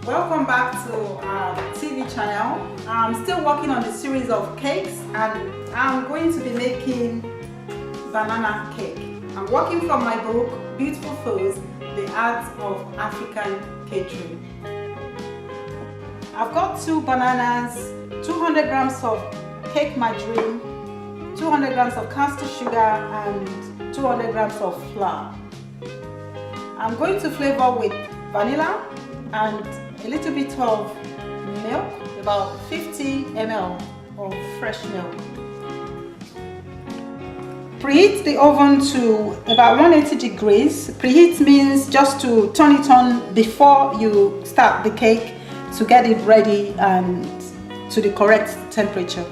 Welcome back to our TV channel. I'm still working on the series of cakes and I'm going to be making banana cake. I'm working from my book Beautiful Foods, The Art of African Catering. I've got 2 bananas, 200 grams of cake margarine, 200 grams of caster sugar and 200 grams of flour. I'm going to flavor with vanilla and a little bit of milk, about 50 ml of fresh milk. Preheat the oven to about 180 degrees. Preheat means just to turn it on before you start the cake to get it ready and to the correct temperature.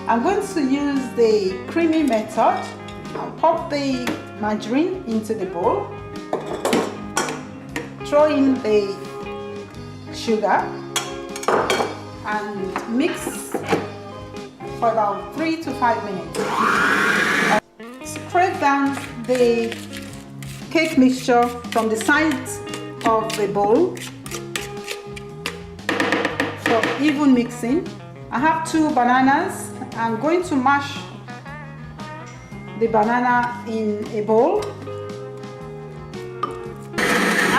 I'm going to use the creamy method. I'll pop the margarine into the bowl. Throw in the sugar and mix for about 3 to 5 minutes. Spread down the cake mixture from the sides of the bowl for even mixing. I have 2 bananas. I'm going to mash the banana in a bowl.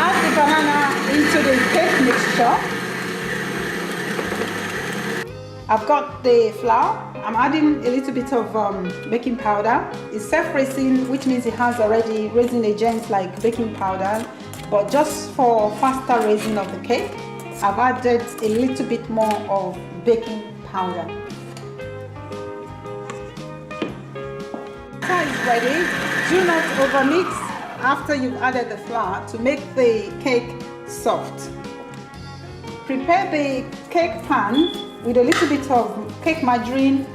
Add the banana into the cake mixture. I've got the flour. I'm adding a little bit of baking powder. It's self-raising, which means it has already raising agents like baking powder, but just for faster raising of the cake, I've added a little bit more of baking powder. Batter is ready. Do not overmix after you've added the flour to make the cake soft. Prepare the cake pan with a little bit of cake margarine,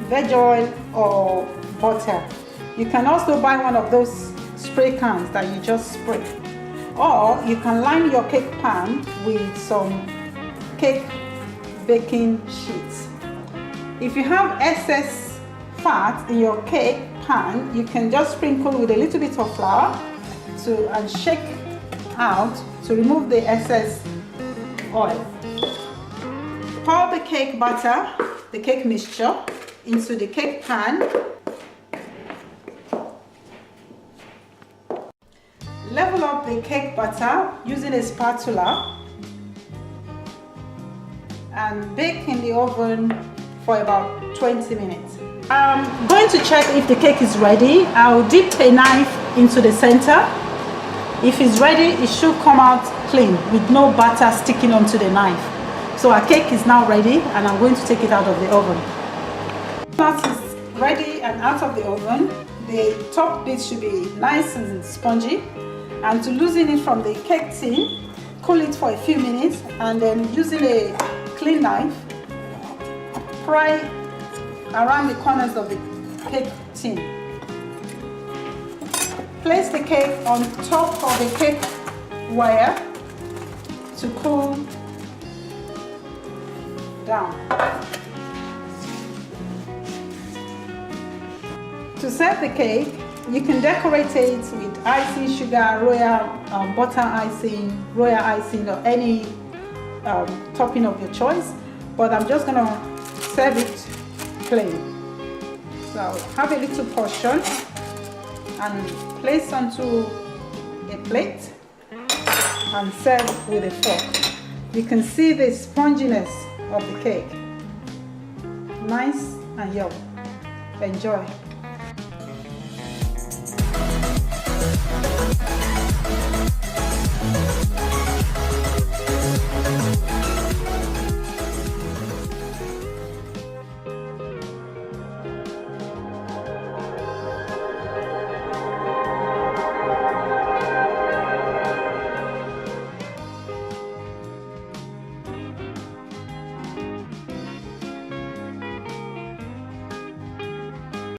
veg oil or butter. You can also buy one of those spray cans that you just spray. Or you can line your cake pan with some cake baking sheets. If you have excess fat in your cake pan, you can just sprinkle with a little bit of flour and shake out to remove the excess oil. Pour the cake batter, the cake mixture, into the cake pan. Level up the cake batter using a spatula and bake in the oven for about 20 minutes. I'm going to check if the cake is ready. I'll dip a knife into the center. If it's ready, it should come out clean with no batter sticking onto the knife. So our cake is now ready and I'm going to take it out of the oven. Once it's ready and out of the oven, the top bit should be nice and spongy. And to loosen it from the cake tin, cool it for a few minutes and then using a clean knife, pry around the corners of the cake tin. Place the cake on top of the cake wire to cool down. To serve the cake, you can decorate it with icing, sugar, royal butter icing, royal icing, or any topping of your choice. But I'm just gonna serve it plain. So have a little portion and place onto a plate and serve with a fork. You can see the sponginess of the cake. Nice and yummy. Enjoy.